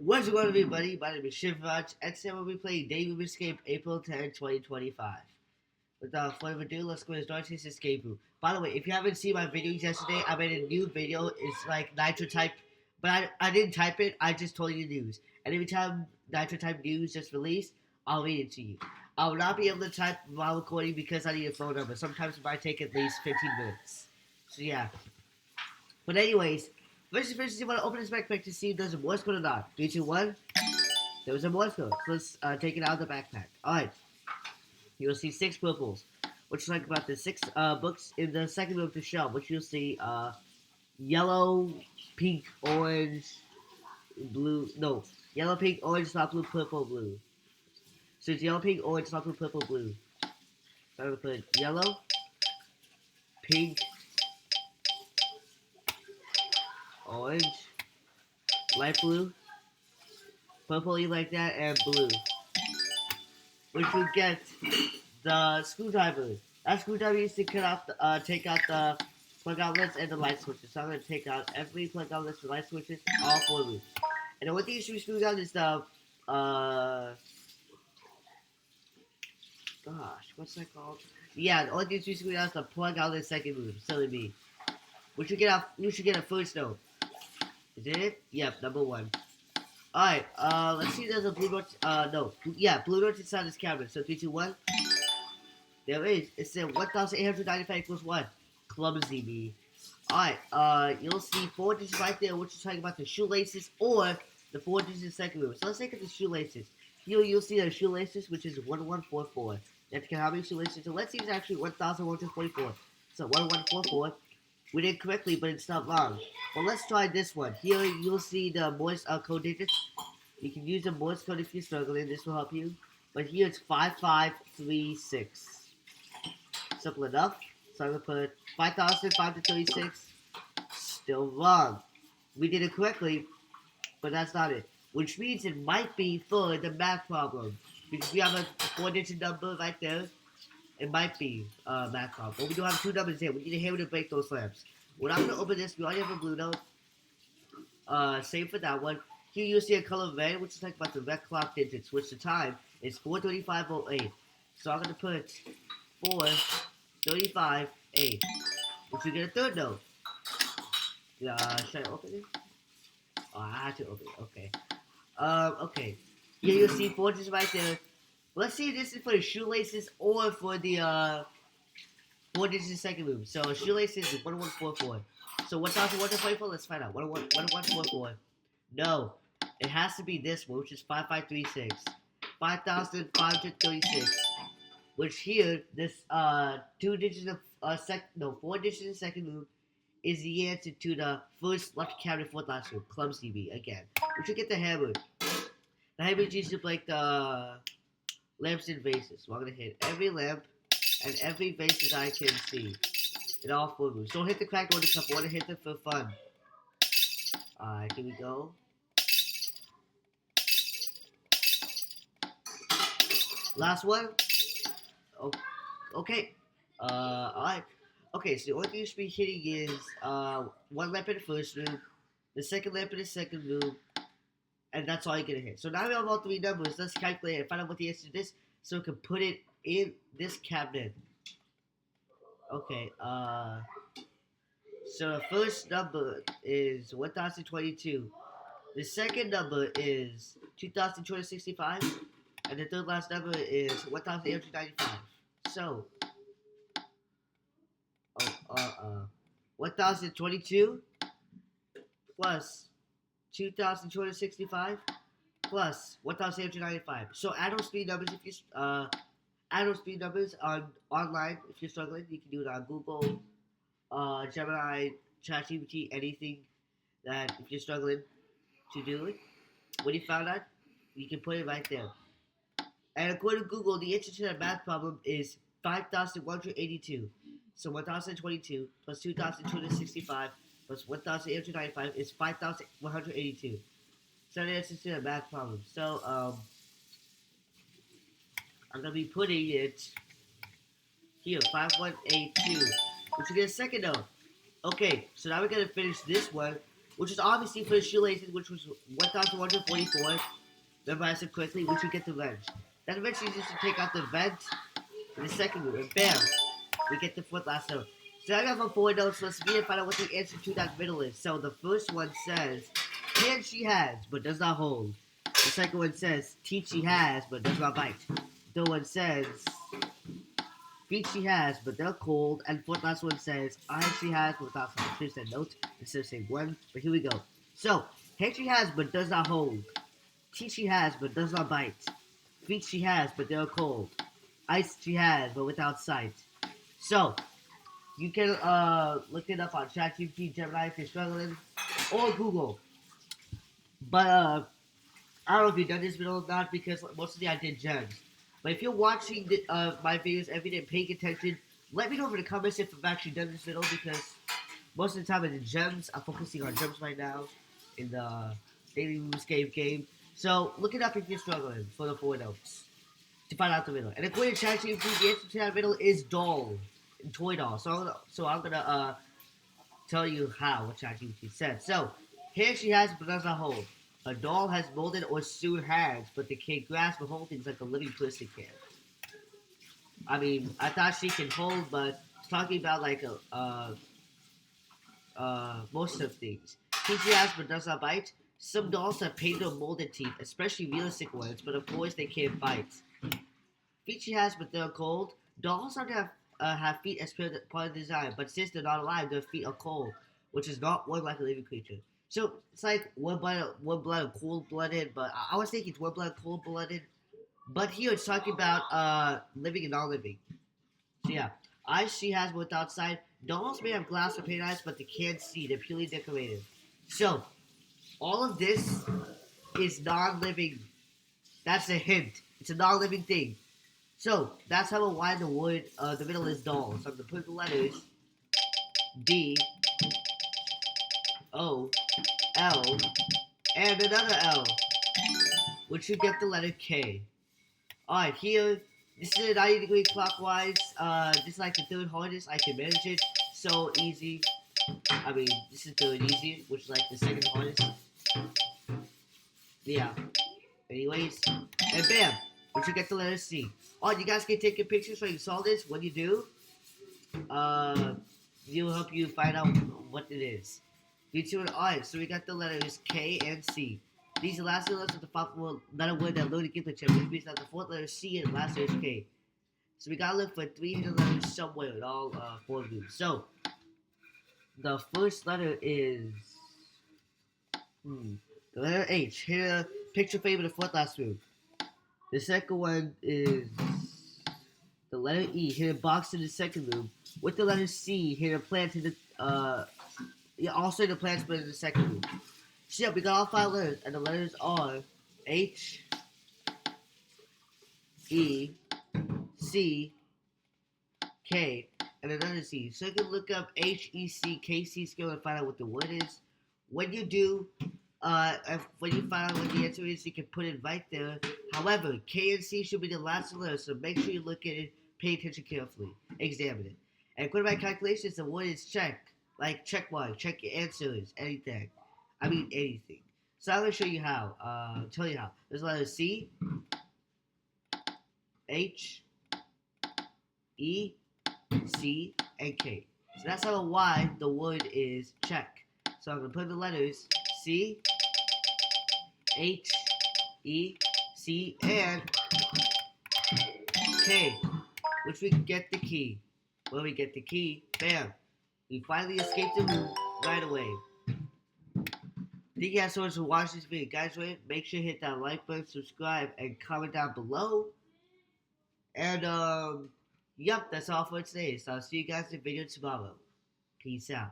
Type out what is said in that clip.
What's going on, everybody? My name is Shivraj, and today we'll be playing David Escape April 10, 2025. Without further ado, let's go and start this escape room. By the way, if you haven't seen my videos yesterday, I made a new video. It's like Nitro type, but I didn't type it, I just told you the news. And every time Nitro type news just released, I'll read it to you. I will not be able to type while recording because I need a phone number. Sometimes it might take at least 15 minutes. So yeah. But anyways, first, you want to open this backpack to see if there's a Morse code or not. 3, 2, 1. There was a Morse code. So let's take it out of the backpack. Alright. You'll see 6 purples. Which is like about the 6 books in the second room to show. Which you'll see yellow, pink, orange, blue. No. Yellow, pink, orange, not blue, purple, blue. So it's yellow, pink, orange, not blue, purple, blue. So I'm going to put yellow, pink, orange, light blue, purple like that, and blue. Which we get the screwdriver. That screwdriver used to cut off take out the plug outlets and the light switches. So I'm going to take out every plug outlets and light switches, all 4 loops. And then what the issue with screws out is the, gosh, what's that called? Yeah, the only thing you screw out is the plug outlet second loop, silly me. Which you should get a first note. Is it? Yep, number 1. Alright, let's see if there's a blue note, no. Yeah, blue note inside this cabinet. So 3, 2, 1. There is. It said 1,895 equals 1. Clumsy me. Alright, you'll see 4 digits right there, which is talking about the shoelaces or the 4 digits in the second room. So let's take the shoelaces. Here you'll see the shoelaces, which is 1144. You have to count how many shoelaces. So let's see it's actually 1,144. So 1144. We did correctly, but it's not wrong. Well, let's try this one. Here you'll see the Morse code digits. You can use the Morse code if you're struggling. This will help you. But here it's 5536. Simple enough. So I'm going to put 5,536. Still wrong. We did it correctly, but that's not it. Which means it might be for the math problem. Because we have a 4-digit number right there. It might be math problem. But we do have 2 numbers here. We need a hammer to break those lamps. We're not going to open this. We already have a blue note. Same for that one. Here you'll see a color red, which is like about the red clock digits, which the time is 4:35:08. So I'm going to put 4:35:08. Which you get a third note. Should I open it? Oh, I had to open it. Okay. Okay. Here you'll see 4 digits right there. Let's see if this is for the shoelaces or for the 4 digits in second loop. So shoelaces is 1144. So 1,144, let's find out. 1144. No. It has to be this one, which is 5536. 5,536. Which here, this 2 digits of 4 digits in second loop is the answer to the first left cabinet, fourth last room. Clumsy me again. We should get the hammer. The hammer is used to break the lamps and vases. So I'm going to hit every lamp and every vase that I can see in all 4 rooms. Don't hit the cracked water cup. I want to hit them for fun. Alright, here we go. Last one. Oh, okay. Alright. Okay, so the only thing you should be hitting is 1 lamp in the first room, the second lamp in the second room, and that's all you're gonna hit. So now we have all 3 numbers. Let's calculate and find out what the answer to this so we can put it in this cabinet. Okay, so the first number is 1,022. The second number is 2,265. And the third last number is 1,895. So, 1,022 plus 2,265 plus 1,895. So add those 3 numbers if you add those 3 numbers online if you're struggling. You can do it on Google, Gemini, ChatGPT, anything that if you're struggling to do it. When you found out, you can put it right there. And according to Google, the answer to that math problem is 5,182. So 1,022 plus 2,265 plus 1,895 is 5,182. So the answer to that math problem. So I'm gonna be putting it here, 5182, which will get a second note. Okay, so now we're gonna finish this one which is obviously for the shoelaces, which was 1,144. Memorize it quickly, which you get the wrench. Then eventually just to take out the vent in the second move, and bam, we get the fourth lasso. So I got my 4 notes, so let's read and find out what the answer to that riddle is. So the first one says, can she has, but does not hold. The second one says, teeth she has, but does not bite. The third one says, feet she has, but they're cold. And fourth last one says, eyes she has, but without sight. I should have said notes instead of saying one, but here we go. So, head she has, but does not hold. Teeth she has, but does not bite. Feet she has, but they're cold. Eyes she has, but without sight. So, you can look it up on ChatGPT, Gemini if you're struggling, or Google. But I don't know if you've done this video or not because mostly I did gems. But if you're watching my videos every day and paying attention, let me know in the comments if I've actually done this video because most of the time in the gems, I'm focusing on gems right now in the Daily RuneScape game. So look it up if you're struggling for the 4 notes to find out the riddle. And according to ChatGPT, the answer to that riddle is doll, toy doll. So I'm gonna tell you how what ChatGPT said. So here she has but does not hold. A doll has molded or soon hands, but they can't grasp or hold things like a living person can. I mean, I thought she can hold, but it's talking about like most of things. Teeth she has but does not bite. Some dolls have painted or molded teeth, especially realistic ones, but of course they can't bite. Feet she has, but they're cold. Dolls don't have feet as part of the design, but since they're not alive, their feet are cold, which is not one like a living creature. So it's like one blood, cold-blooded, but I was thinking it's one blood, cold-blooded. But here it's talking about living and non-living. So yeah, eyes she has without sight. Dolls may have glass or paint eyes, but they can't see. They're purely decorative. So all of this is non-living. That's a hint. It's a non-living thing. So that's how why the word the middle is doll. So I'm gonna put the letters D O L and another L, which you get the letter K. Alright, here this is a 90-degree clockwise. This is like the third hardest. I can manage it so easy. I mean, this is third easy, which is like the second hardest. Yeah. Anyways, and bam, which you get the letter C. Oh, you guys can take a picture so you saw this. What you do, it'll help you find out what it is. Alright, so we got the letters K and C. These are the last two letters of the fourth letter word that loaded gift chip, which means that the fourth letter is C and the last letter is K. So we gotta look for 3 hidden letters somewhere in all 4 of them. So the first letter is the letter H. Here, picture frame in the fourth last room. The second one is the letter E. Hit a box in the second room. With the letter C, hit a plant in the also the plants but in the second room. So yeah, we got all 5 letters, and the letters are H, E, C, K, and another C. So you can look up HECKC skill and find out what the word is. When you do, when you find out what the answer is, you can put it right there. However, K and C should be the last letter, so make sure you look at it, pay attention carefully, examine it. And according to my calculations, the word is check. Like check mark, check your answers, anything. I mean anything. So I'm gonna show you how. Tell you how. There's letters C, H, E, C, and K. So that's how why the word is check. So I'm gonna put the letters C, H, E, C, and K, which we get the key. When we get the key, bam, we finally escaped the room right away. Thank you guys so much for watching this video. Guys, make sure to hit that like button, subscribe, and comment down below. And, yep, that's all for today. So I'll see you guys in the video tomorrow. Peace out.